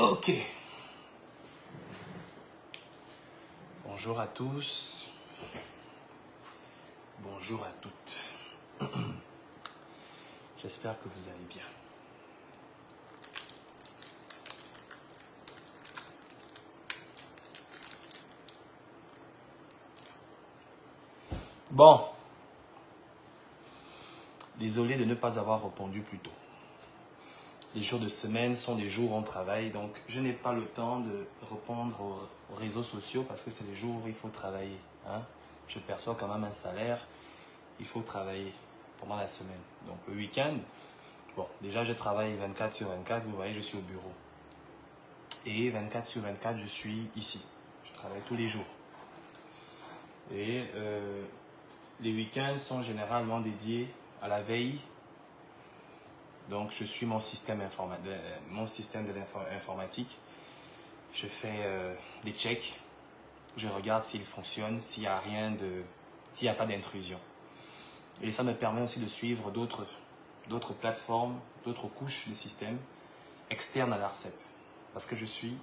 Ok. Bonjour à tous. Bonjour à toutes. J'espère que vous allez bien. Bon. Désolé de ne pas avoir répondu plus tôt. Les jours de semaine sont des jours où on travaille, donc je n'ai pas le temps de répondre aux réseaux sociaux parce que c'est les jours où il faut travailler. Hein? Je perçois quand même un salaire, il faut travailler pendant la semaine. Donc le week-end, bon, déjà je travaille 24 sur 24, vous voyez, je suis au bureau. Et 24 sur 24, je suis ici. Je travaille tous les jours. Et les week-ends sont généralement dédiés à la veille. Donc, je suis mon système de l'informatique. Je fais des checks. Je regarde s'il fonctionne, s'il n'y a pas d'intrusion. Et ça me permet aussi de suivre d'autres plateformes, d'autres couches de système externes à l'ARCEP. Parce que je suis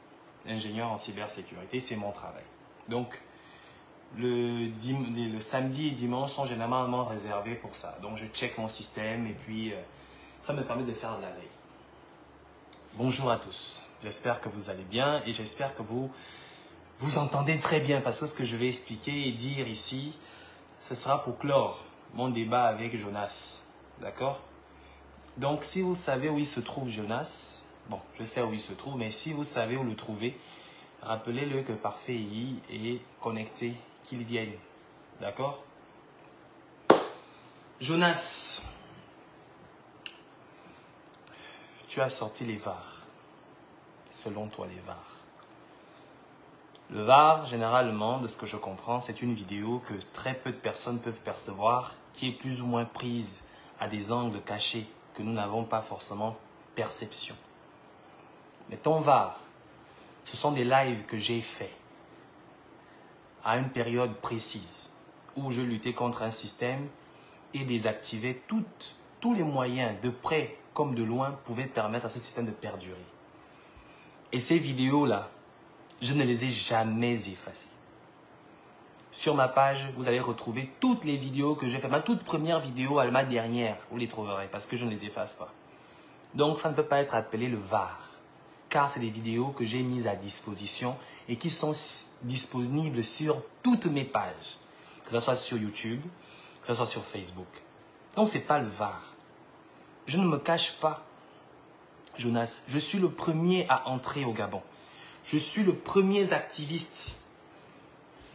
ingénieur en cybersécurité, c'est mon travail. Donc, le samedi et dimanche sont généralement réservés pour ça. Donc, je check mon système et puis ça me permet de faire de la veille. Bonjour à tous. J'espère que vous allez bien et j'espère que vous entendez très bien parce que ce que je vais expliquer et dire ici, ce sera pour clore mon débat avec Jonas. D'accord? Donc, si vous savez où il se trouve Jonas, bon, je sais où il se trouve, mais si vous savez où le trouver, rappelez-le que Parfait AI est connecté, qu'il vienne. D'accord? Jonas, tu as sorti les VAR. Selon toi, les VAR. Le VAR, généralement, de ce que je comprends, c'est une vidéo que très peu de personnes peuvent percevoir, qui est plus ou moins prise à des angles cachés que nous n'avons pas forcément perception. Mais ton VAR, ce sont des lives que j'ai faits à une période précise où je luttais contre un système et désactivais tous les moyens, de près comme de loin, pouvaient permettre à ce système de perdurer. Et ces vidéos-là, je ne les ai jamais effacées. Sur ma page, vous allez retrouver toutes les vidéos que j'ai faites. Ma toute première vidéo, ma dernière, vous les trouverez parce que je ne les efface pas. Donc, ça ne peut pas être appelé le VAR. Car c'est des vidéos que j'ai mises à disposition et qui sont disponibles sur toutes mes pages. Que ce soit sur YouTube, que ce soit sur Facebook. Donc, ce n'est pas le VAR. Je ne me cache pas, Jonas. Je suis le premier à entrer au Gabon. Je suis le premier activiste.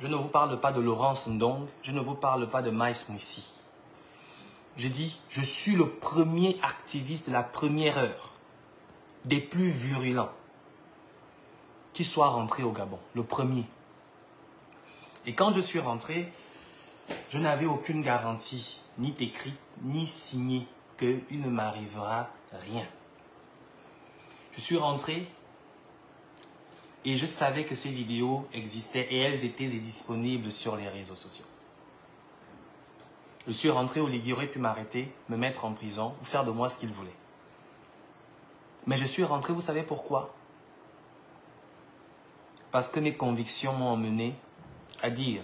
Je ne vous parle pas de Laurence Ndong. Je ne vous parle pas de Maïs Moussi. Je dis, je suis le premier activiste de la première heure. Des plus virulents. Qui soit rentré au Gabon. Le premier. Et quand je suis rentré, je n'avais aucune garantie, ni écrite, ni signée, qu'il ne m'arrivera rien. Je suis rentré et je savais que ces vidéos existaient et elles étaient disponibles sur les réseaux sociaux. Je suis rentré, Olivier aurait pu m'arrêter, me mettre en prison ou faire de moi ce qu'il voulait. Mais je suis rentré, vous savez pourquoi? Parce que mes convictions m'ont emmené à dire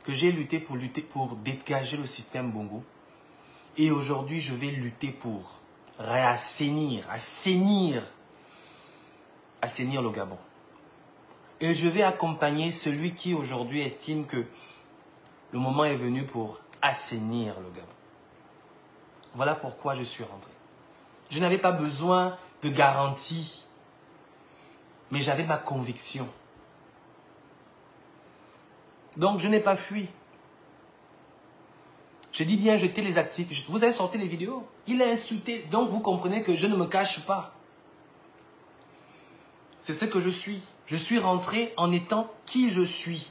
que j'ai lutté pour dégager le système Bongo. Et aujourd'hui, je vais lutter pour assainir le Gabon. Et je vais accompagner celui qui aujourd'hui estime que le moment est venu pour assainir le Gabon. Voilà pourquoi je suis rentré. Je n'avais pas besoin de garantie, mais j'avais ma conviction. Donc, je n'ai pas fui. Je dis bien, j'étais les actifs. Vous avez sorti les vidéos. Il a insulté. Donc, vous comprenez que je ne me cache pas. C'est ce que je suis. Je suis rentré en étant qui je suis.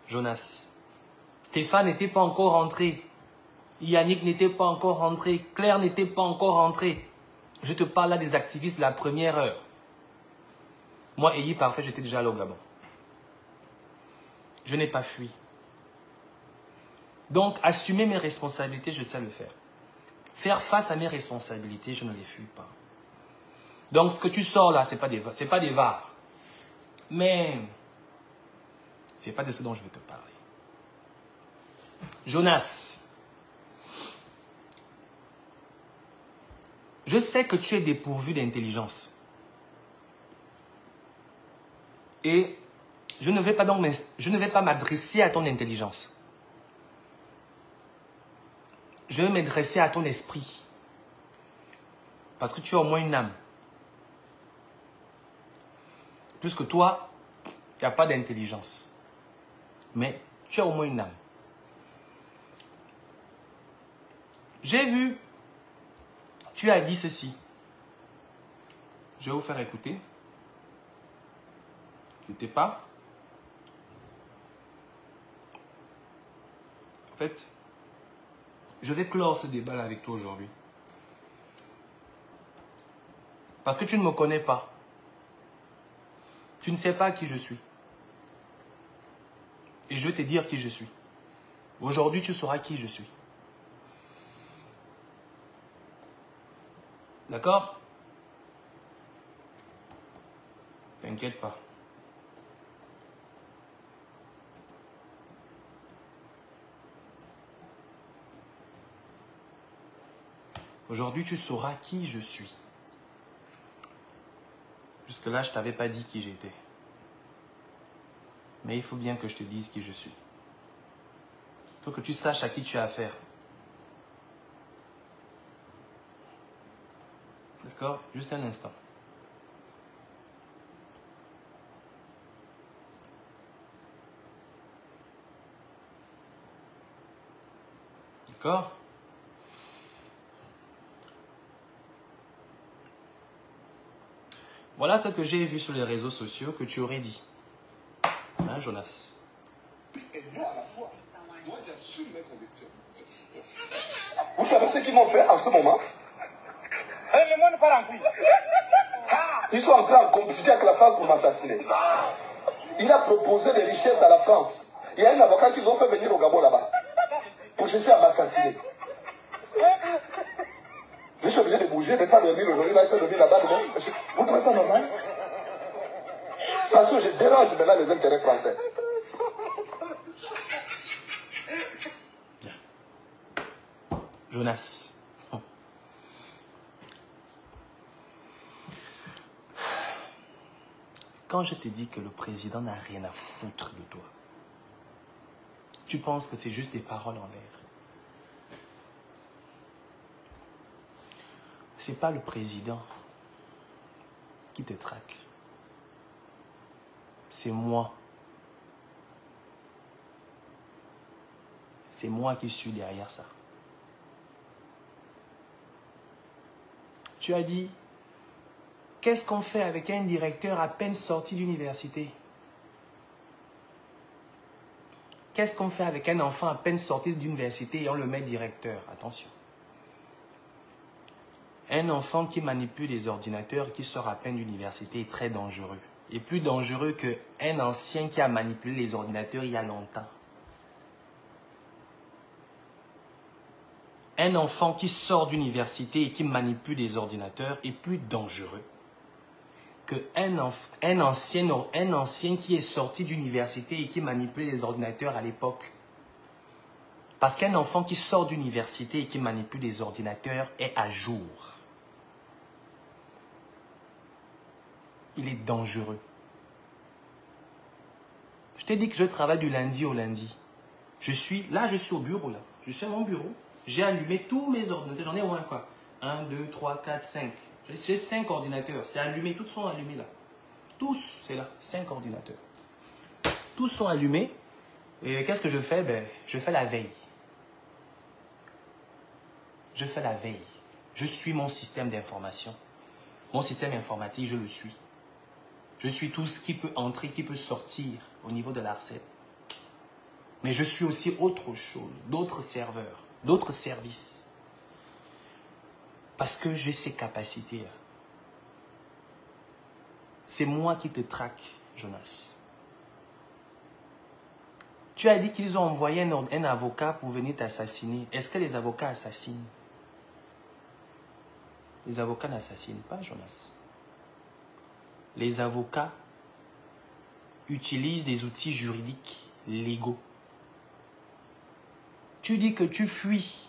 Jonas. Stéphane n'était pas encore rentré. Yannick n'était pas encore rentré. Claire n'était pas encore rentrée. Je te parle là des activistes de la première heure. Moi, ayez parfait, j'étais déjà allé au Gabon. Je n'ai pas fui. Donc, assumer mes responsabilités, je sais le faire. Faire face à mes responsabilités, je ne les fuis pas. Donc, ce que tu sors là, ce n'est pas des VAR. Mais, ce n'est pas de ce dont je vais te parler. Jonas, je sais que tu es dépourvu d'intelligence. Et je ne vais pas m'adresser à ton intelligence. Je vais m'adresser à ton esprit. Parce que tu as au moins une âme. Plus que toi, il n'y a pas d'intelligence. Mais tu as au moins une âme. J'ai vu, tu as dit ceci. Je vais vous faire écouter. N'écoutez pas. En fait, je vais clore ce débat-là avec toi aujourd'hui. Parce que tu ne me connais pas. Tu ne sais pas qui je suis. Et je vais te dire qui je suis. Aujourd'hui, tu sauras qui je suis. D'accord? T'inquiète pas. Aujourd'hui, tu sauras qui je suis. Jusque-là, je ne t'avais pas dit qui j'étais. Mais il faut bien que je te dise qui je suis. Il faut que tu saches à qui tu as affaire. D'accord? Juste un instant. D'accord? Voilà ce que j'ai vu sur les réseaux sociaux que tu aurais dit. Hein, Jonas? Et moi, à la fois, moi, j'assume mes convictions. Vous savez ce qu'ils m'ont fait en ce moment? Ils sont en train de compétition avec la France pour m'assassiner. Il a proposé des richesses à la France. Il y a un avocat qu'ils ont fait venir au Gabon là-bas pour chercher à m'assassiner. Je suis obligé de bouger, de ne pas dormir aujourd'hui, là, je peux dormir là-bas demain. Vous trouvez ça normal? Parce que je dérange maintenant les intérêts français. Bien. Jonas. Quand je te dis que le président n'a rien à foutre de toi, tu penses que c'est juste des paroles en l'air. Ce n'est pas le président qui te traque. C'est moi. C'est moi qui suis derrière ça. Tu as dit, qu'est-ce qu'on fait avec un directeur à peine sorti d'université? Qu'est-ce qu'on fait avec un enfant à peine sorti d'université et on le met directeur? Attention. Un enfant qui manipule les ordinateurs, qui sort à peine d'université est très dangereux. Et plus dangereux qu'un ancien qui a manipulé les ordinateurs il y a longtemps. Un enfant qui sort d'université et qui manipule les ordinateurs est plus dangereux qu'un ancien qui est sorti d'université et qui manipule les ordinateurs à l'époque. Parce qu'un enfant qui sort d'université et qui manipule les ordinateurs est à jour. Il est dangereux. Je t'ai dit que je travaille du lundi au lundi. Je suis au bureau. Là. Je suis à mon bureau. J'ai allumé tous mes ordinateurs. J'en ai au moins quoi? 1, 2, 3, 4, 5. J'ai 5 ordinateurs. C'est allumé. Tous sont allumés là. Tous, c'est là. 5 ordinateurs. Tous sont allumés. Et qu'est-ce que je fais? Je fais la veille. Je fais la veille. Je suis mon système d'information. Mon système informatique, je le suis. Je suis tout ce qui peut entrer, qui peut sortir au niveau de l'ARCEP. Mais je suis aussi autre chose, d'autres serveurs, d'autres services. Parce que j'ai ces capacités-là. C'est moi qui te traque, Jonas. Tu as dit qu'ils ont envoyé un avocat pour venir t'assassiner. Est-ce que les avocats assassinent? Les avocats n'assassinent pas, Jonas. les avocats utilisent des outils juridiques légaux. Tu dis que tu fuis,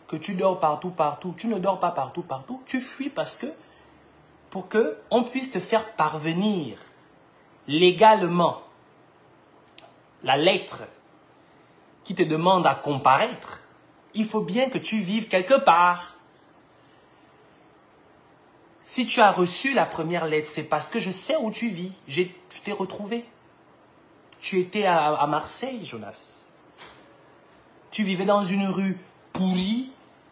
que tu dors partout. Tu ne dors pas partout. Tu fuis parce que, pour qu'on puisse te faire parvenir légalement la lettre qui te demande à comparaître, il faut bien que tu vives quelque part. Si tu as reçu la première lettre, c'est parce que je sais où tu vis. Je t'ai retrouvé. Tu étais à Marseille, Jonas. Tu vivais dans une rue pourrie.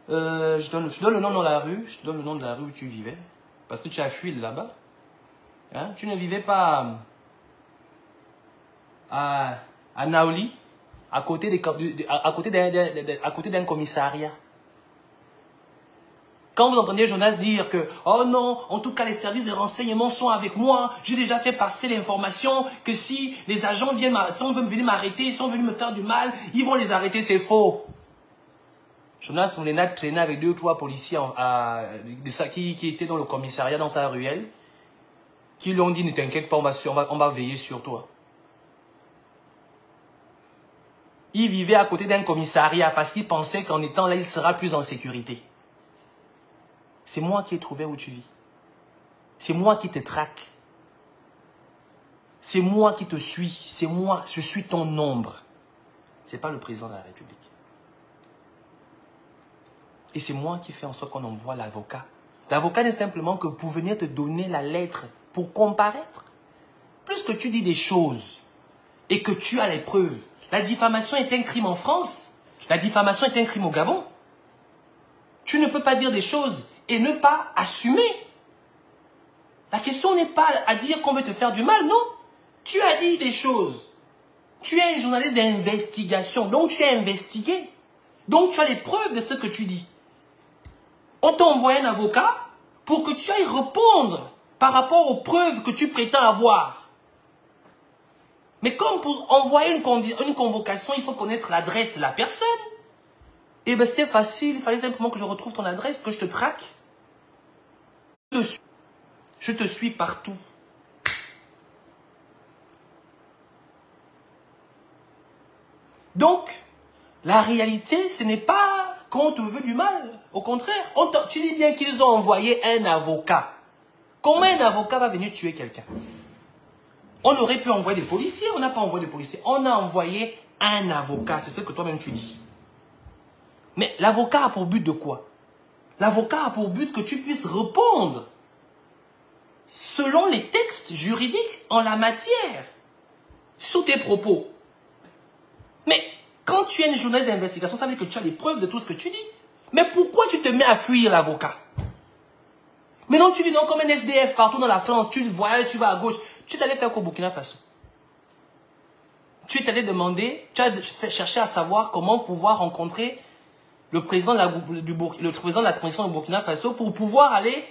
Je donne le nom de la rue. Je te donne le nom de la rue où tu vivais. Parce que tu as fui de là-bas. Hein? Tu ne vivais pas à Naoli, à côté d'un commissariat. Quand vous entendez Jonas dire que « Oh non, en tout cas les services de renseignement sont avec moi, j'ai déjà fait passer l'information que si les agents sont venus m'arrêter, sont venus me faire du mal, ils vont les arrêter », c'est faux. Jonas Moulena traînait avec 2 ou 3 policiers qui étaient dans le commissariat, dans sa ruelle, qui lui ont dit « Ne t'inquiète pas, on va veiller sur toi ». Il vivait à côté d'un commissariat parce qu'il pensait qu'en étant là, il sera plus en sécurité. C'est moi qui ai trouvé où tu vis. C'est moi qui te traque. C'est moi qui te suis. C'est moi, je suis ton ombre. Ce n'est pas le président de la République. Et c'est moi qui fais en sorte qu'on envoie l'avocat. L'avocat n'est simplement que pour venir te donner la lettre pour comparaître. Plus que tu dis des choses et que tu as les preuves. La diffamation est un crime en France. La diffamation est un crime au Gabon. Tu ne peux pas dire des choses et ne pas assumer. La question n'est pas à dire qu'on veut te faire du mal, non. Tu as dit des choses. Tu es un journaliste d'investigation, donc tu as investigué. Donc tu as les preuves de ce que tu dis. On t'a envoyé un avocat pour que tu ailles répondre par rapport aux preuves que tu prétends avoir. Mais comme pour envoyer une convocation, il faut connaître l'adresse de la personne. Et bien c'était facile, il fallait simplement que je retrouve ton adresse, que je te traque. Je te suis partout. Donc, la réalité, ce n'est pas qu'on te veut du mal. Au contraire, tu dis bien qu'ils ont envoyé un avocat. Comment un avocat va venir tuer quelqu'un? On aurait pu envoyer des policiers, on n'a pas envoyé des policiers. On a envoyé un avocat, c'est ce que toi-même tu dis. Mais l'avocat a pour but de quoi? L'avocat a pour but que tu puisses répondre selon les textes juridiques en la matière, sous tes propos. Mais quand tu es une journaliste d'investigation, ça veut dire que tu as les preuves de tout ce que tu dis. Mais pourquoi tu te mets à fuir l'avocat? Maintenant tu vis donc comme un SDF partout dans la France, tu voyages, tu vas à gauche. Tu es allé faire qu'au Burkina Faso. Tu es allé demander, tu as cherché à savoir comment pouvoir rencontrer le président de la transition du Burkina Faso pour pouvoir aller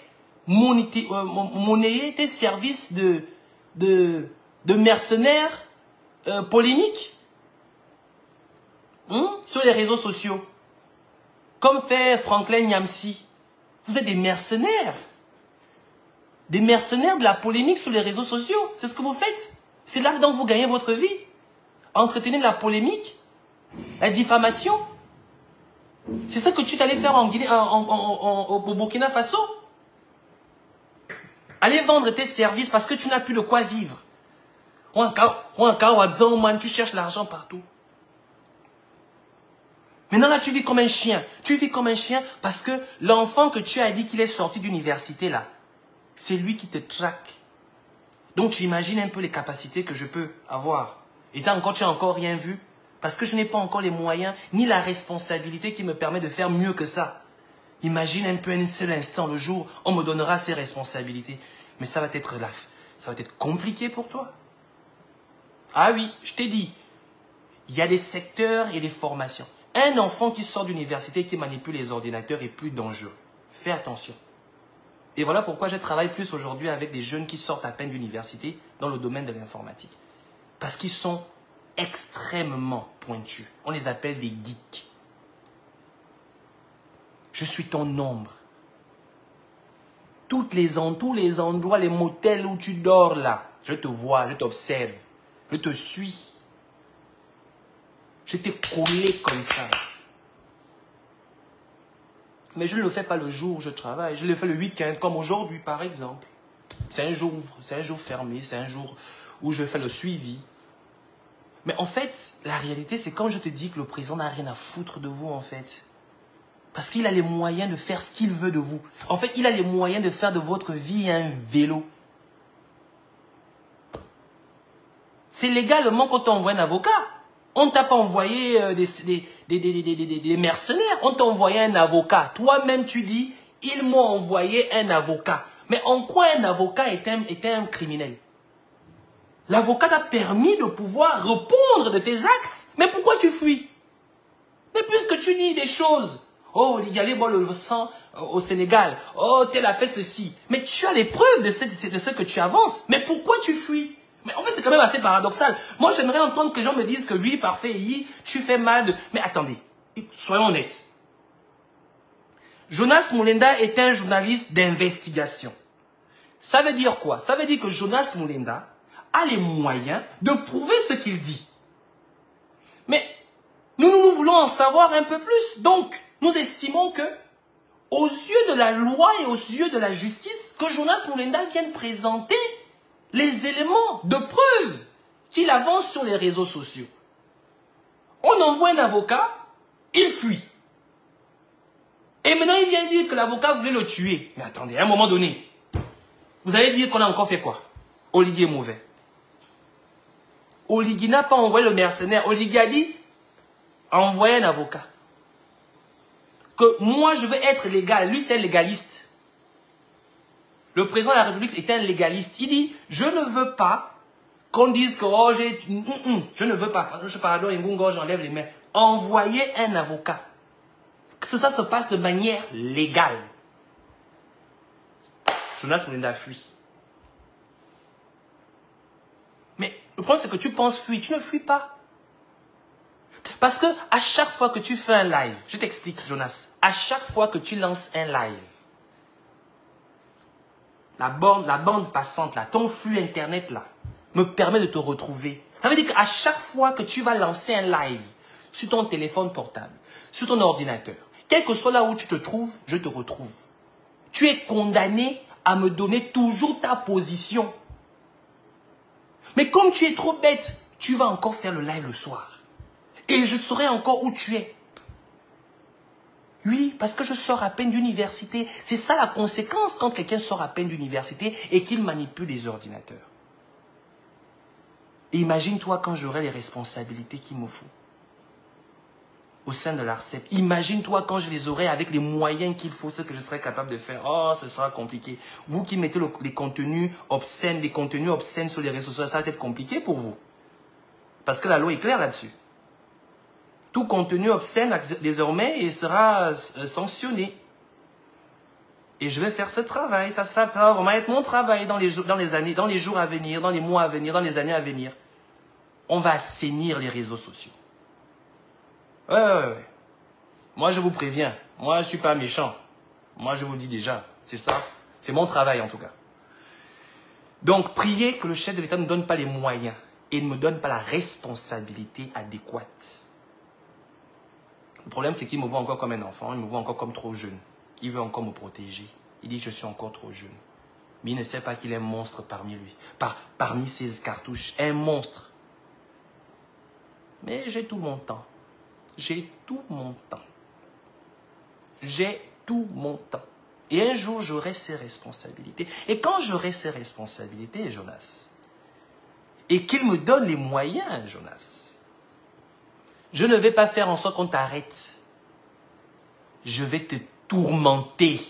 monnayer tes services de mercenaires polémiques sur les réseaux sociaux. Comme fait Franklin Nyamsi. Vous êtes des mercenaires. Des mercenaires de la polémique sur les réseaux sociaux. C'est ce que vous faites. C'est là que vous gagnez votre vie. Entretenir la polémique, la diffamation. C'est ça que tu es allé faire en Guinée, au Burkina Faso. Aller vendre tes services parce que tu n'as plus de quoi vivre. Tu cherches l'argent partout. Maintenant là, tu vis comme un chien. Tu vis comme un chien parce que l'enfant que tu as dit qu'il est sorti d'université là, c'est lui qui te traque. Donc tu imagines un peu les capacités que je peux avoir. Et tu n'as encore rien vu. Parce que je n'ai pas encore les moyens, ni la responsabilité qui me permet de faire mieux que ça. Imagine un peu un seul instant, le jour, on me donnera ces responsabilités. Mais ça va être compliqué pour toi. Ah oui, je t'ai dit, il y a des secteurs et des formations. Un enfant qui sort d'université et qui manipule les ordinateurs est plus dangereux. Fais attention. Et voilà pourquoi je travaille plus aujourd'hui avec des jeunes qui sortent à peine d'université dans le domaine de l'informatique. Parce qu'ils sont extrêmement pointus. On les appelle des geeks. Je suis ton ombre. tous les endroits, les motels où tu dors là, je te vois, je t'observe, je te suis. Je t'ai collé comme ça. Mais je ne le fais pas le jour où je travaille. Je le fais le week-end, comme aujourd'hui par exemple. C'est un jour fermé, c'est un jour où je fais le suivi. Mais en fait, la réalité, c'est quand je te dis que le président n'a rien à foutre de vous, en fait. Parce qu'il a les moyens de faire ce qu'il veut de vous. En fait, il a les moyens de faire de votre vie un vélo. C'est légalement quand on envoie un avocat. On ne t'a pas envoyé des mercenaires. On t'a envoyé un avocat. Toi-même, tu dis, ils m'ont envoyé un avocat. Mais en quoi un avocat était un criminel? L'avocat t'a permis de pouvoir répondre de tes actes. Mais pourquoi tu fuis? Mais puisque tu dis des choses. Oh, Ligali boit le sang au Sénégal. Oh, tel a fait ceci. Mais tu as les preuves de ce que tu avances. Mais pourquoi tu fuis? Mais en fait, c'est quand même assez paradoxal. Moi, j'aimerais entendre que les gens me disent que lui, parfait, tu fais mal de... Mais attendez, soyons honnêtes. Jonas Moulenda est un journaliste d'investigation. Ça veut dire quoi? Ça veut dire que Jonas Moulenda a les moyens de prouver ce qu'il dit. Mais nous voulons en savoir un peu plus. Donc, nous estimons que, aux yeux de la loi et aux yeux de la justice, que Jonas Moulenda vienne présenter les éléments de preuve qu'il avance sur les réseaux sociaux. On envoie un avocat, il fuit. Et maintenant, il vient dire que l'avocat voulait le tuer. Mais attendez, à un moment donné, vous allez dire qu'on a encore fait quoi? Oligui est mauvais. Oligui n'a pas envoyé le mercenaire. Oligui a dit, envoyez un avocat. Que moi, je veux être légal. Lui, c'est un légaliste. Le président de la République est un légaliste. Il dit, je ne veux pas qu'on dise que oh, je ne veux pas. Je pardonne, j'enlève les mains. Envoyez un avocat. Que ça se passe de manière légale. Jonas Moulenda fuit. Mais le problème, c'est que tu penses fuir. Tu ne fuis pas. Parce que à chaque fois que tu fais un live, je t'explique, Jonas, à chaque fois que tu lances un live, la bande passante là, ton flux internet là, me permet de te retrouver. Ça veut dire qu'à chaque fois que tu vas lancer un live sur ton téléphone portable, sur ton ordinateur, quel que soit là où tu te trouves, je te retrouve. Tu es condamné à me donner toujours ta position. Mais comme tu es trop bête, tu vas encore faire le live le soir. Et je saurai encore où tu es. Oui, parce que je sors à peine d'université. C'est ça la conséquence quand quelqu'un sort à peine d'université et qu'il manipule les ordinateurs. Et imagine-toi quand j'aurai les responsabilités qu'il me faut au sein de l'ARCEP. Imagine-toi quand je les aurai avec les moyens qu'il faut, ce que je serai capable de faire. Oh, ce sera compliqué. Vous qui mettez les contenus obscènes, sur les réseaux sociaux, ça va être compliqué pour vous. Parce que la loi est claire là-dessus. Tout contenu obscène, désormais, il sera sanctionné. Et je vais faire ce travail. Ça va vraiment être mon travail dans les jours à venir, dans les mois à venir, dans les années à venir. On va assainir les réseaux sociaux. Ouais. Moi, je vous préviens. Moi, je ne suis pas méchant. Moi, je vous le dis déjà. C'est ça. C'est mon travail, en tout cas. Donc, priez que le chef de l'État ne donne pas les moyens et ne me donne pas la responsabilité adéquate. Le problème, c'est qu'il me voit encore comme un enfant. Il me voit encore comme trop jeune. Il veut encore me protéger. Il dit que je suis encore trop jeune. Mais il ne sait pas qu'il est un monstre parmi lui. Parmi ses cartouches. Un monstre. Mais j'ai tout mon temps. J'ai tout mon temps. J'ai tout mon temps. Et un jour, j'aurai ces responsabilités. Et quand j'aurai ces responsabilités, Jonas, et qu'il me donne les moyens, Jonas, je ne vais pas faire en sorte qu'on t'arrête. Je vais te tourmenter.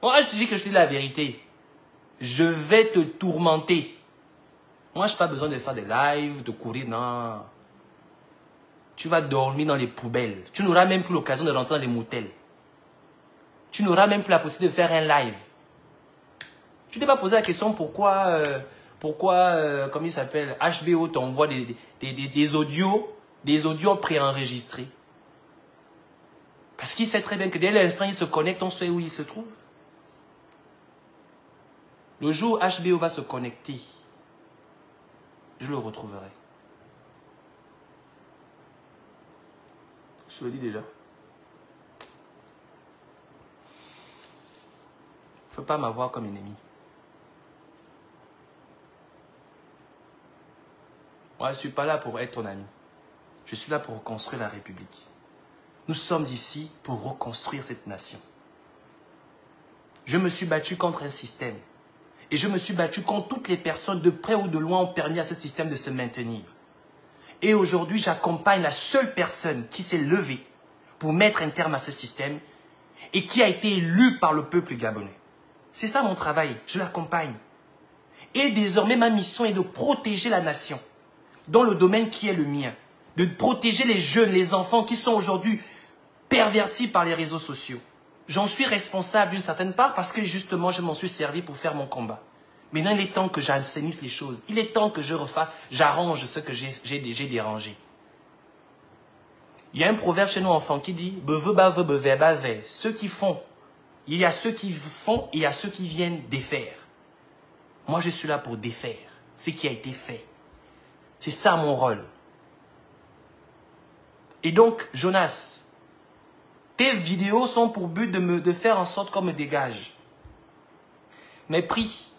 Moi, je te dis que je te dis la vérité. Je vais te tourmenter. Moi, je n'ai pas besoin de faire des lives, de courir, non. Tu vas dormir dans les poubelles. Tu n'auras même plus l'occasion de rentrer dans les motels. Tu n'auras même plus la possibilité de faire un live. Tu t'es pas posé la question pourquoi comme il s'appelle, HBO t'envoie des audios préenregistrés. Parce qu'il sait très bien que dès l'instant il se connecte, on sait où il se trouve. Le jour où HBO va se connecter, je le retrouverai. Je le dis déjà. Il ne faut pas m'avoir comme ennemi. Moi, je ne suis pas là pour être ton ami. Je suis là pour reconstruire la République. Nous sommes ici pour reconstruire cette nation. Je me suis battu contre un système. Et je me suis battu contre toutes les personnes de près ou de loin ont permis à ce système de se maintenir. Et aujourd'hui, j'accompagne la seule personne qui s'est levée pour mettre un terme à ce système et qui a été élue par le peuple gabonais. C'est ça mon travail, je l'accompagne. Et désormais, ma mission est de protéger la nation dans le domaine qui est le mien. De protéger les jeunes, les enfants qui sont aujourd'hui pervertis par les réseaux sociaux. J'en suis responsable d'une certaine part parce que justement, je m'en suis servi pour faire mon combat. Maintenant, il est temps que j'assainisse les choses. Il est temps que je refasse, j'arrange ce que j'ai dérangé. Il y a un proverbe chez nous enfants qui dit « Ceux qui font, il y a ceux qui font et il y a ceux qui viennent défaire. » Moi, je suis là pour défaire ce qui a été fait. C'est ça mon rôle. Et donc, Jonas, tes vidéos sont pour but de faire en sorte qu'on me dégage. Mais prie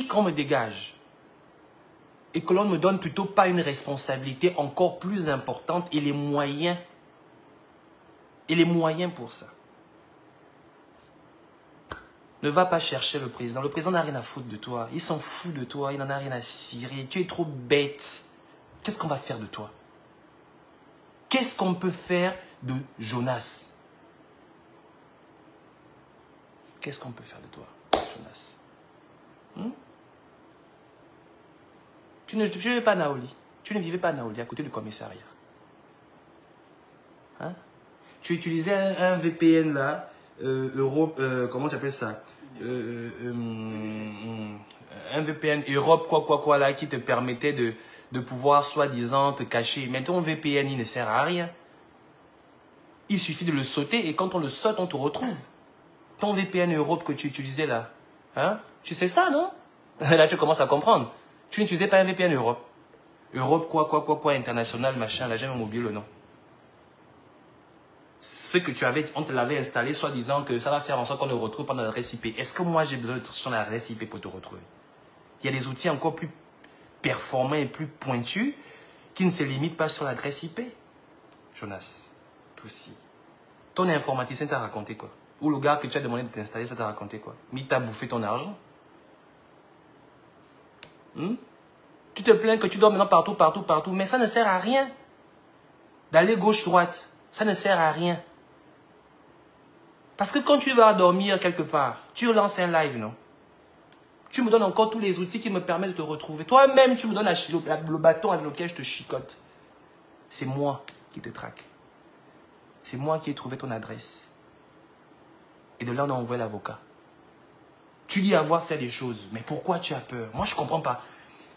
qu'on me dégage. Et que l'on ne me donne plutôt pas une responsabilité encore plus importante et les moyens. Et les moyens pour ça. Ne va pas chercher le président. Le président n'a rien à foutre de toi. Il s'en fout de toi. Il n'en a rien à cirer. Tu es trop bête. Qu'est-ce qu'on va faire de toi? Qu'est-ce qu'on peut faire de Jonas? Qu'est-ce qu'on peut faire de toi, Jonas? Tu ne vivais pas à Naoli. Tu ne vivais pas à Naoli, à côté du commissariat. Hein? Tu utilisais un VPN là, Europe, comment tu appelles ça? Un VPN Europe, quoi là, qui te permettait de pouvoir soi-disant te cacher. Mais ton VPN, il ne sert à rien. Il suffit de le sauter et quand on le saute, on te retrouve. Ton VPN Europe que tu utilisais là, hein? Tu sais ça, non? Là, tu commences à comprendre. Tu n'utilisais pas un VPN Europe. Europe, quoi, international, machin, là, j'ai même oublié le nom. Ce que tu avais, on te l'avait installé, soi-disant que ça va faire en sorte qu'on le retrouve pendant l'adresse IP. Est-ce que moi, j'ai besoin de ton adresse IP pour te retrouver? Il y a des outils encore plus performants et plus pointus qui ne se limitent pas sur l'adresse IP. Jonas, tout si. Ton informaticien t'a raconté quoi? Ou le gars que tu as demandé de t'installer, ça t'a raconté quoi? Mais il t'a bouffé ton argent. Tu te plains que tu dors maintenant partout, mais ça ne sert à rien. D'aller gauche-droite, ça ne sert à rien. Parce que quand tu vas dormir quelque part, tu lances un live, non? Tu me donnes encore tous les outils qui me permettent de te retrouver. Toi-même, tu me donnes le bâton avec lequel je te chicote. C'est moi qui te traque. C'est moi qui ai trouvé ton adresse. Et de là, on a envoyé l'avocat. Tu dis avoir fait des choses, mais pourquoi tu as peur? Moi, je ne comprends pas.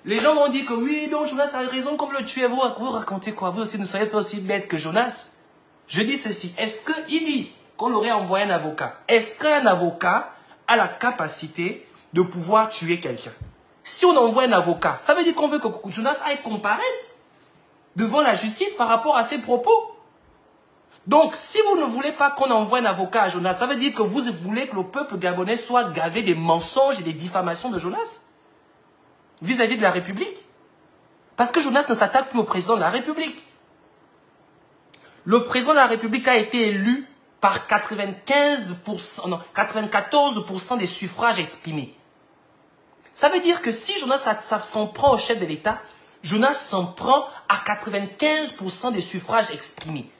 Les gens m'ont dit que oui, donc Jonas a raison qu'on veut le tuer. Vous racontez quoi? Vous aussi ne soyez pas aussi bête que Jonas. Je dis ceci. Est-ce qu'il dit qu'on aurait envoyé un avocat? Est-ce qu'un avocat a la capacité de pouvoir tuer quelqu'un? Si on envoie un avocat, ça veut dire qu'on veut que Jonas aille comparaître devant la justice par rapport à ses propos. Donc, si vous ne voulez pas qu'on envoie un avocat à Jonas, ça veut dire que vous voulez que le peuple gabonais soit gavé des mensonges et des diffamations de Jonas vis-à-vis de la République. Parce que Jonas ne s'attaque plus au président de la République. Le président de la République a été élu par 94% des suffrages exprimés. Ça veut dire que si Jonas s'en prend au chef de l'État, Jonas s'en prend à 95% des suffrages exprimés.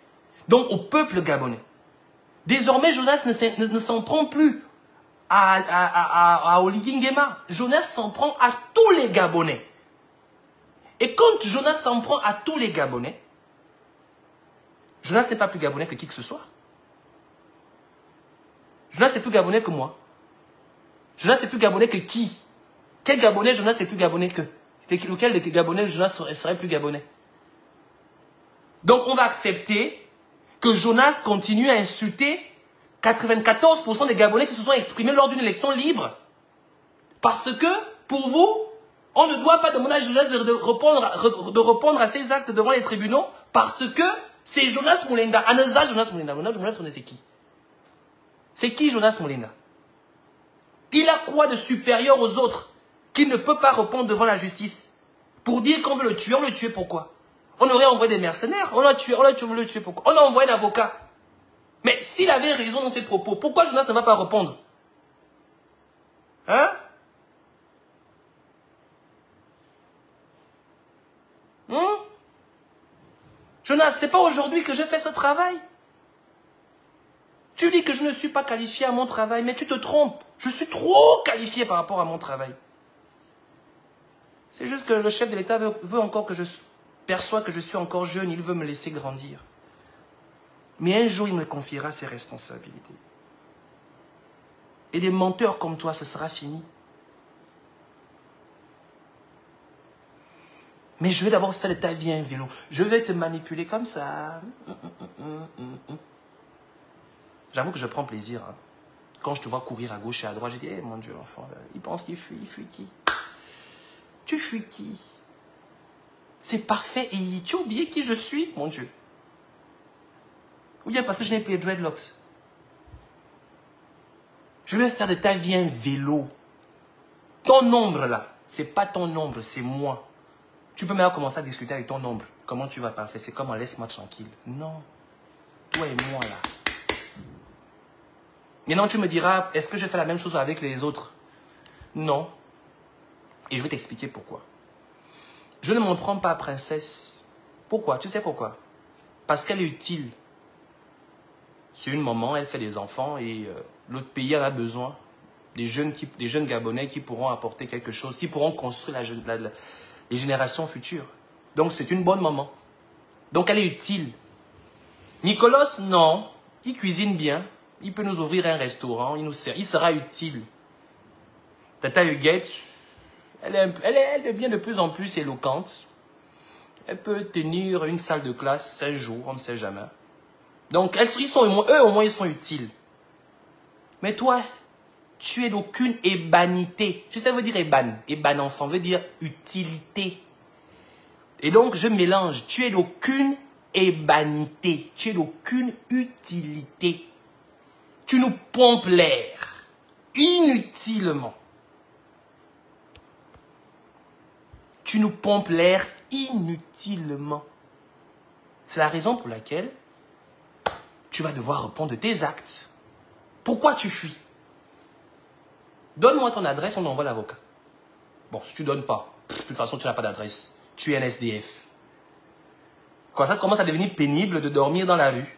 Donc au peuple gabonais. Désormais, Jonas ne s'en prend plus à Oligui Nguema. Jonas s'en prend à tous les Gabonais. Et quand Jonas s'en prend à tous les Gabonais, Jonas n'est pas plus Gabonais que qui que ce soit. Jonas n'est plus Gabonais que moi. Jonas n'est plus Gabonais que qui? Quel Gabonais Jonas n'est plus Gabonais que? Lequel des Gabonais Jonas serait plus Gabonais? Donc on va accepter que Jonas continue à insulter 94% des Gabonais qui se sont exprimés lors d'une élection libre. Parce que, pour vous, on ne doit pas demander à Jonas de répondre à ses actes devant les tribunaux parce que c'est Jonas Mulenga. Aneza Jonas Mulenga. Jonas Mulenga, c'est qui? C'est qui Jonas Mulenga? Il a quoi de supérieur aux autres qu'il ne peut pas répondre devant la justice? Pour dire qu'on veut le tuer, on le tuer pourquoi? On aurait envoyé des mercenaires, on veut le tuer pourquoi? On a envoyé un avocat. Mais s'il avait raison dans ses propos, pourquoi Jonas ne va pas répondre? Hein? Jonas, c'est pas aujourd'hui que je fais ce travail. Tu dis que je ne suis pas qualifié à mon travail, mais tu te trompes. Je suis trop qualifié par rapport à mon travail. C'est juste que le chef de l'État veut encore que je perçois que je suis encore jeune, il veut me laisser grandir. Mais un jour, il me confiera ses responsabilités. Et des menteurs comme toi, ce sera fini. Mais je vais d'abord faire de ta vie un vélo. Je vais te manipuler comme ça. J'avoue que je prends plaisir. Hein. Quand je te vois courir à gauche et à droite, je dis, hey, mon Dieu, l'enfant, il pense qu'il fuit. Il fuit qui? Tu fuis qui? C'est parfait. Et tu as oublié qui je suis, mon Dieu. Ou bien parce que je n'ai plus les dreadlocks. Je vais faire de ta vie un vélo. Ton ombre là, c'est pas ton ombre, c'est moi. Tu peux maintenant commencer à discuter avec ton ombre. Comment tu vas parfait? C'est comment? Laisse-moi tranquille. Non. Toi et moi là. Maintenant tu me diras, est-ce que je fais la même chose avec les autres? Non. Et je vais t'expliquer pourquoi. Je ne m'en prends pas princesse. Pourquoi? Tu sais pourquoi? Parce qu'elle est utile. C'est une maman, elle fait des enfants et l'autre pays en a besoin. Des jeunes Gabonais qui pourront apporter quelque chose, qui pourront construire les générations futures. Donc c'est une bonne maman. Donc elle est utile. Nicolas, non. Il cuisine bien. Il peut nous ouvrir un restaurant. Il sera utile. Tata Huguette, elle devient de plus en plus éloquente. Elle peut tenir une salle de classe un jour, on ne sait jamais. Donc, eux, au moins, ils sont utiles. Mais toi, tu es d'aucune ébanité. Tu sais, ça veut dire éban. Éban enfant veut dire utilité. Et donc, je mélange. Tu es d'aucune ébanité. Tu es d'aucune utilité. Tu nous pompes l'air. Inutilement. Tu nous pompes l'air inutilement. C'est la raison pour laquelle tu vas devoir répondre de tes actes. Pourquoi tu fuis? Donne-moi ton adresse, on envoie l'avocat. Bon, si tu ne donnes pas, de toute façon, tu n'as pas d'adresse. Tu es un SDF. Quand ça commence à devenir pénible de dormir dans la rue.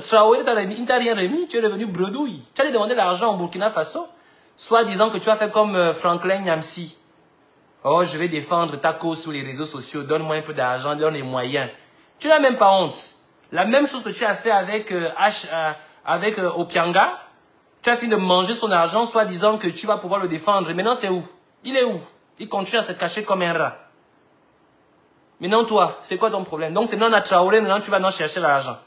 Traoré, il ne t'a rien remis, tu es devenu bredouille. Tu allais demander l'argent au Burkina Faso, soit disant que tu as fait comme Franklin Nyamsi. Oh, je vais défendre ta cause sur les réseaux sociaux, donne-moi un peu d'argent, donne les moyens. Tu n'as même pas honte. La même chose que tu as fait avec Opianga. Tu as fini de manger son argent, soit disant que tu vas pouvoir le défendre. Et maintenant, c'est où? Il est où? Il continue à se cacher comme un rat. Maintenant, toi, c'est quoi ton problème? Donc, c'est maintenant, Traoré, maintenant, tu vas non chercher l'argent.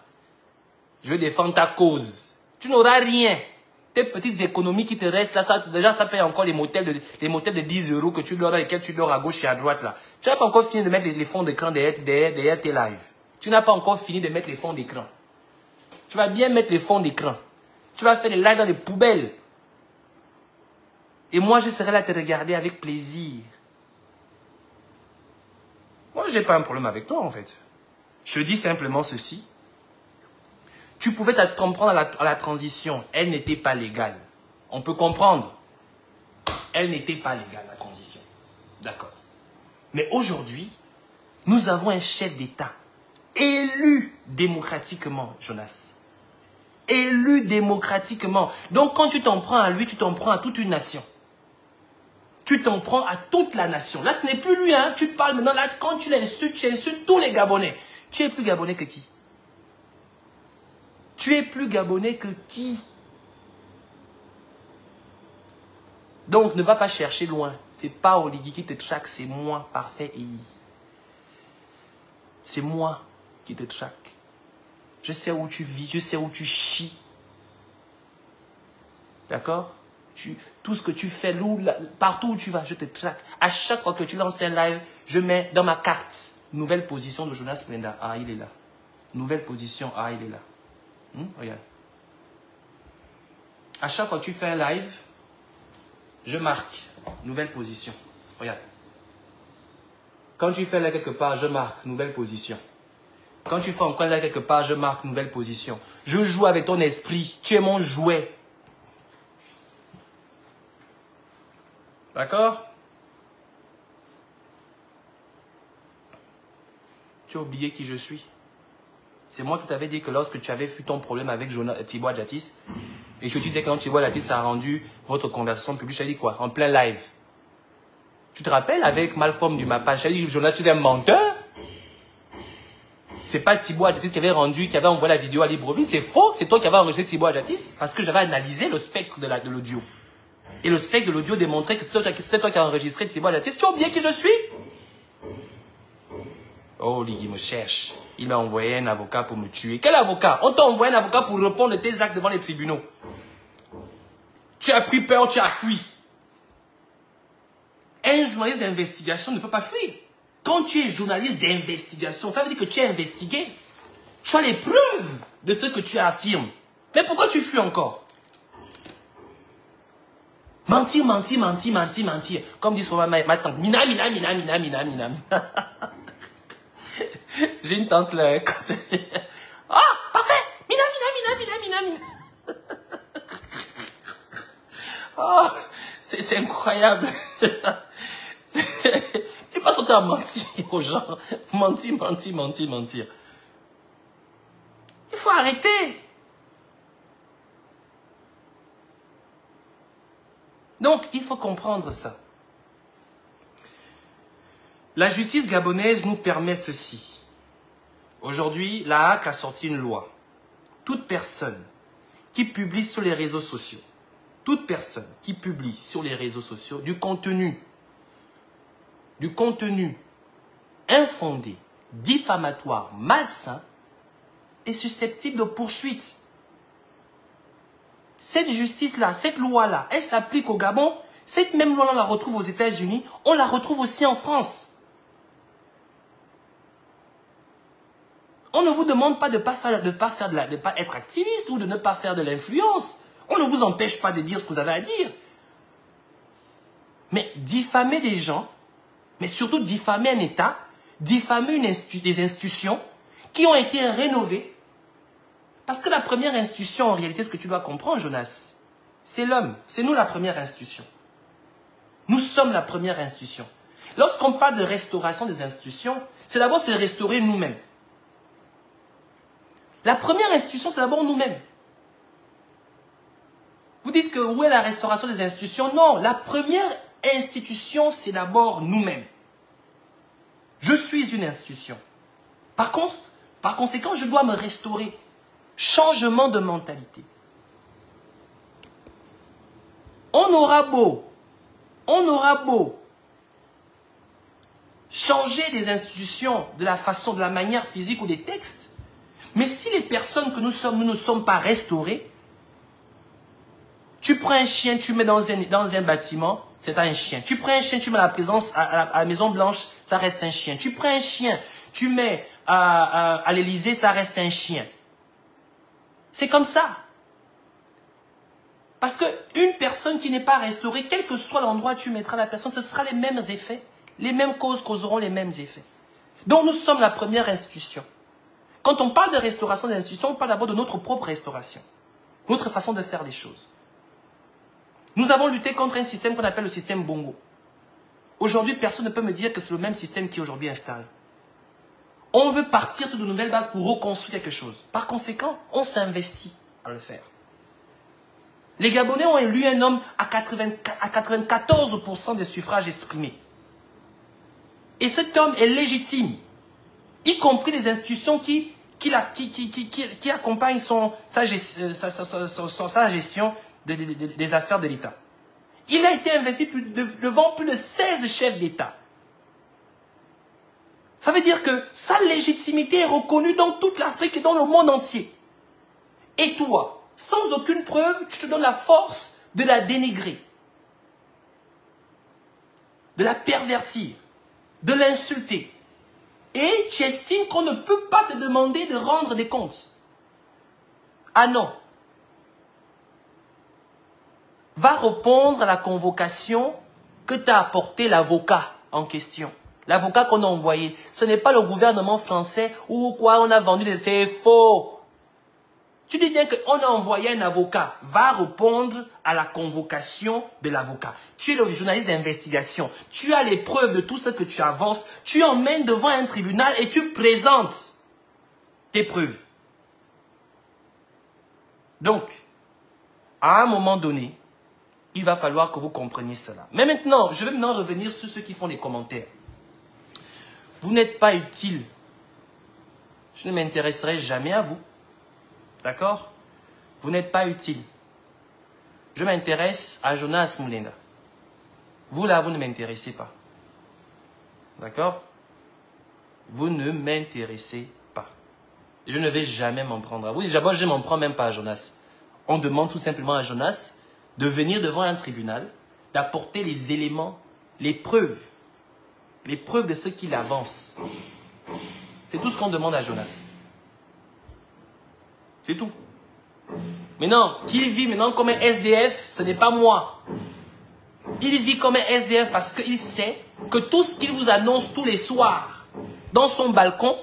Je vais défendre ta cause. Tu n'auras rien. Tes petites économies qui te restent là, déjà, ça paye encore les motels de 10 € que tu dors, dans lesquels tu dors à gauche et à droite, là. Tu n'as pas encore fini de mettre les fonds d'écran derrière tes lives. Tu n'as pas encore fini de mettre les fonds d'écran. Tu vas bien mettre les fonds d'écran. Tu vas faire les lives dans les poubelles. Et moi, je serai là te regarder avec plaisir. Moi, je n'ai pas un problème avec toi, en fait. Je dis simplement ceci. Tu pouvais comprendre à la transition. Elle n'était pas légale. On peut comprendre. Elle n'était pas légale, la transition. D'accord. Mais aujourd'hui, nous avons un chef d'État élu démocratiquement, Jonas. Élu démocratiquement. Donc, quand tu t'en prends à lui, tu t'en prends à toute une nation. Tu t'en prends à toute la nation. Là, ce n'est plus lui, hein. Tu parles maintenant, là, quand tu insultes tous les Gabonais. Tu es plus Gabonais que qui? Tu es plus Gabonais que qui? Donc, ne va pas chercher loin. C'est pas Oligui qui te traque, c'est moi, parfait et c'est moi qui te traque. Je sais où tu vis, je sais où tu chies. D'accord? Tout ce que tu fais, partout où tu vas, je te traque. À chaque fois que tu lances un live, je mets dans ma carte, nouvelle position de Jonas Mwenda. Ah, il est là. Nouvelle position, ah, il est là. Regarde. À chaque fois que tu fais un live, je marque, nouvelle position. Regarde. Quand tu fais là quelque part, je marque, nouvelle position. Quand tu fais encore là quelque part, je marque, nouvelle position. Je joue avec ton esprit. Tu es mon jouet. D'accord? Tu as oublié qui je suis. C'est moi qui t'avais dit que lorsque tu avais vu ton problème avec Thibaut Adjatis, et que tu disais que quand Thibaut Adjatis a rendu votre conversation publique, je t'ai dit quoi? En plein live. Tu te rappelles avec Malcolm du Mapa, je t'ai dit, Jonas, tu es un menteur? C'est pas Thibaut Adjatis qui avait envoyé la vidéo à Libreville, c'est faux, c'est toi qui avais enregistré Thibaut Adjatis, parce que j'avais analysé le spectre de l'audio. Et le spectre de l'audio démontrait que c'était toi qui as enregistré Thibaut Adjatis. Tu as oublié qui je suis? Oh, Ligui me cherche. Il m'a envoyé un avocat pour me tuer. Quel avocat? On t'a envoyé un avocat pour répondre de tes actes devant les tribunaux. Tu as pris peur, tu as fui. Un journaliste d'investigation ne peut pas fuir. Quand tu es journaliste d'investigation, ça veut dire que tu es investigué. Tu as les preuves de ce que tu affirmes. Mais pourquoi tu fuis encore? Mentir, mentir, mentir, mentir, mentir. Comme dit souvent ma tante. Mina. J'ai une tante là. Ah, parfait. Mina. Oh, c'est incroyable. Tu passes ton temps à mentir aux gens. Mentir. Il faut arrêter. Donc, il faut comprendre ça. La justice gabonaise nous permet ceci. Aujourd'hui, la HAC a sorti une loi. Toute personne qui publie sur les réseaux sociaux, du contenu infondé, diffamatoire, malsain, est susceptible de poursuite. Cette justice-là, cette loi-là, elle s'applique au Gabon. Cette même loi-là, on la retrouve aux États-Unis. On la retrouve aussi en France. On ne vous demande pas de ne pas être activiste ou de ne pas faire de l'influence. On ne vous empêche pas de dire ce que vous avez à dire. Mais diffamer des gens, mais surtout diffamer un État, diffamer des institutions qui ont été rénovées. Parce que la première institution, en réalité, ce que tu dois comprendre, Jonas, c'est l'homme. C'est nous la première institution. Nous sommes la première institution. Lorsqu'on parle de restauration des institutions, c'est d'abord se restaurer nous-mêmes. La première institution, c'est d'abord nous-mêmes. Vous dites que où est la restauration des institutions? Non, la première institution, c'est d'abord nous-mêmes. Je suis une institution. Par conséquent, je dois me restaurer. Changement de mentalité. On aura beau changer des institutions de la façon, de la manière physique ou des textes, mais si les personnes que nous ne sommes pas restaurées, tu prends un chien, tu mets dans un bâtiment, c'est un chien. Tu prends un chien, tu mets à la Maison Blanche, ça reste un chien. Tu prends un chien, tu mets à l'Élysée, ça reste un chien. C'est comme ça. Parce qu'une personne qui n'est pas restaurée, quel que soit l'endroit où tu mettras la personne, ce sera les mêmes effets. Les mêmes causes causeront les mêmes effets. Donc nous sommes la première institution. Quand on parle de restauration des institutions, on parle d'abord de notre propre restauration. Notre façon de faire les choses. Nous avons lutté contre un système qu'on appelle le système Bongo. Aujourd'hui, personne ne peut me dire que c'est le même système qui est aujourd'hui installé. On veut partir sur de nouvelles bases pour reconstruire quelque chose. Par conséquent, on s'investit à le faire. Les Gabonais ont élu un homme à 94% des suffrages exprimés. Et cet homme est légitime, y compris les institutions qui accompagnent sa gestion des affaires de l'État. Il a été investi devant plus de 16 chefs d'État. Ça veut dire que sa légitimité est reconnue dans toute l'Afrique et dans le monde entier. Et toi, sans aucune preuve, tu te donnes la force de la dénigrer, de la pervertir, de l'insulter. Et tu estimes qu'on ne peut pas te demander de rendre des comptes. Ah non. Va répondre à la convocation que t'a apporté l'avocat en question. L'avocat qu'on a envoyé. Ce n'est pas le gouvernement français ou quoi on a vendu des... C'est faux. Tu dis bien qu'on a envoyé un avocat. Va répondre à la convocation de l'avocat. Tu es le journaliste d'investigation. Tu as les preuves de tout ce que tu avances. Tu emmènes devant un tribunal et tu présentes tes preuves. Donc, à un moment donné, il va falloir que vous compreniez cela. Mais maintenant, je vais maintenant revenir sur ceux qui font les commentaires. Vous n'êtes pas utile. Je ne m'intéresserai jamais à vous. D'accord? Vous n'êtes pas utile. Je m'intéresse à Jonas Mulenda. Vous là, vous ne m'intéressez pas. D'accord? Vous ne m'intéressez pas. Je ne vais jamais m'en prendre à vous. D'abord, je ne m'en prends même pas à Jonas. On demande tout simplement à Jonas de venir devant un tribunal, d'apporter les éléments, les preuves de ce qu'il avance. C'est tout ce qu'on demande à Jonas. C'est tout. Maintenant, qu'il vit maintenant comme un SDF, ce n'est pas moi. Il vit comme un SDF parce qu'il sait que tout ce qu'il vous annonce tous les soirs dans son balcon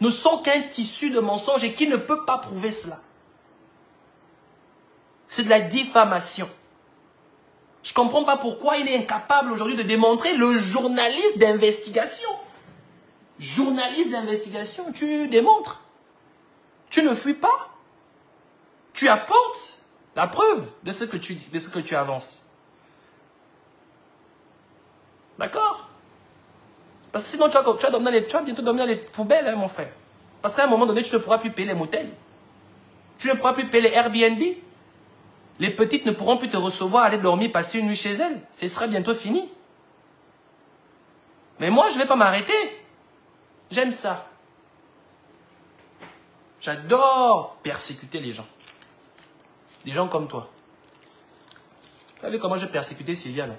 ne sont qu'un tissu de mensonges et qu'il ne peut pas prouver cela. C'est de la diffamation. Je ne comprends pas pourquoi il est incapable aujourd'hui de démontrer le journaliste d'investigation. Journaliste d'investigation, tu démontres. Tu ne fuis pas. Tu apportes la preuve de ce que tu avances. D'accord? Parce que sinon, tu vas bientôt dormir dans les poubelles, hein, mon frère. Parce qu'à un moment donné, tu ne pourras plus payer les motels. Tu ne pourras plus payer les Airbnb. Les petites ne pourront plus te recevoir, aller dormir, passer une nuit chez elles. Ce sera bientôt fini. Mais moi, je ne vais pas m'arrêter. J'aime ça. J'adore persécuter les gens. Des gens comme toi. Tu as vu comment je persécutais Sylvia, là?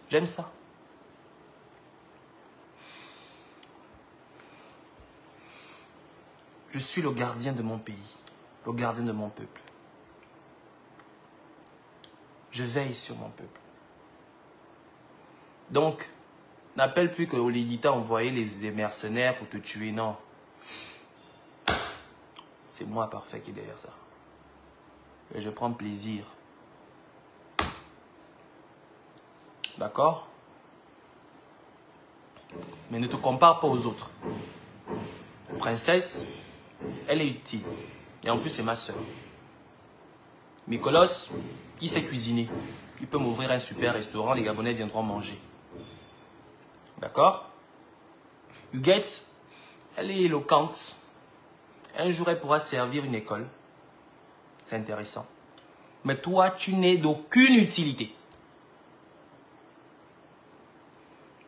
J'aime ça. Je suis le gardien de mon pays, le gardien de mon peuple. Je veille sur mon peuple. Donc, n'appelle plus que Oledita a envoyé les mercenaires pour te tuer, non. C'est moi parfait qui est derrière ça. Et je prends plaisir. D'accord? Mais ne te compare pas aux autres. Princesse, elle est utile. Et en plus, c'est ma soeur. Mikolos, il sait cuisiner. Il peut m'ouvrir un super restaurant, les Gabonais viendront manger. D'accord? Huguette, elle est éloquente. Un jour, elle pourra servir une école. C'est intéressant. Mais toi, tu n'es d'aucune utilité.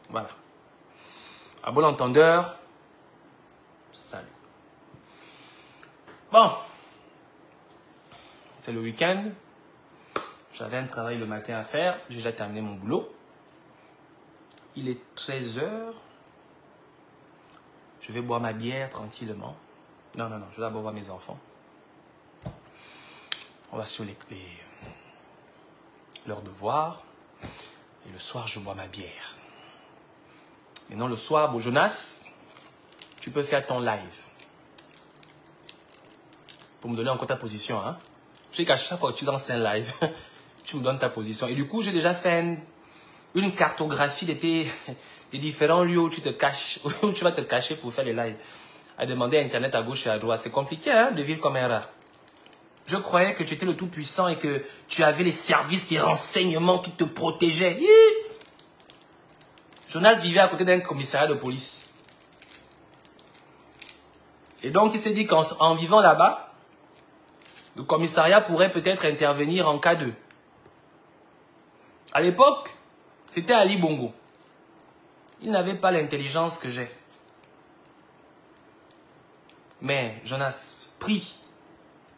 Voilà. À bon entendeur, salut. Bon. C'est le week-end. J'avais un travail le matin à faire. J'ai déjà terminé mon boulot. Il est 13 h. Je vais boire ma bière tranquillement. Non, je vais d'abord voir mes enfants. On va sur leurs devoirs. Et le soir, je bois ma bière. Maintenant, le soir, bon, Jonas, tu peux faire ton live. Pour me donner encore ta position. Hein? Je sais qu'à chaque fois que tu lances un live, tu me donnes ta position. Et du coup, j'ai déjà fait une cartographie des différents lieux où tu te caches, où tu vas te cacher pour faire les lives. À demander à Internet à gauche et à droite. C'est compliqué hein, de vivre comme un rat. Je croyais que tu étais le tout-puissant et que tu avais les services, des renseignements qui te protégeaient. Jonas vivait à côté d'un commissariat de police. Et donc, il s'est dit qu'en vivant là-bas, le commissariat pourrait peut-être intervenir en cas de... À l'époque, c'était Ali Bongo. Il n'avait pas l'intelligence que j'ai. Mais, Jonas, prie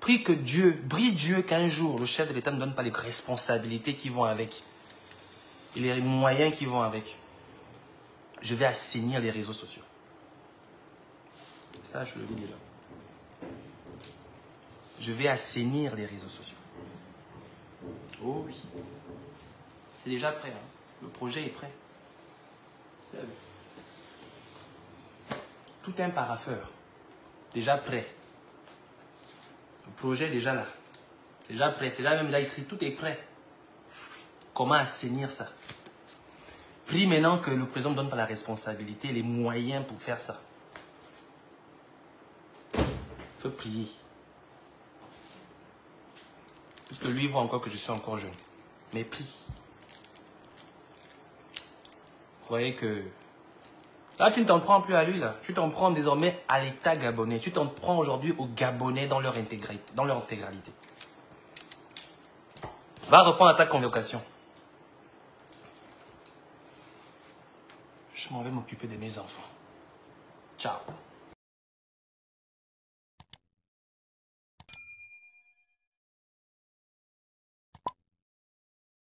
Prie que Dieu, prie Dieu qu'un jour, le chef de l'État ne donne pas les responsabilités qui vont avec. Et les moyens qui vont avec. Je vais assainir les réseaux sociaux. Ça, je le dis déjà. Je vais assainir les réseaux sociaux. Oh oui. C'est déjà prêt. Hein. Le projet est prêt. Tout un parapheur. Déjà prêt. Le projet est déjà là. Déjà prêt. C'est là même là écrit. Tout est prêt. Comment assainir ça? Prie maintenant que le président ne donne pas la responsabilité, les moyens pour faire ça. Il faut prier. Puisque lui voit encore que je suis encore jeune. Mais prie. Vous voyez que... Là, tu ne t'en prends plus à lui, là. Tu t'en prends désormais à l'État gabonais. Tu t'en prends aujourd'hui aux Gabonais dans leur intégralité. Va répondre à ta convocation. Je m'en vais m'occuper de mes enfants. Ciao.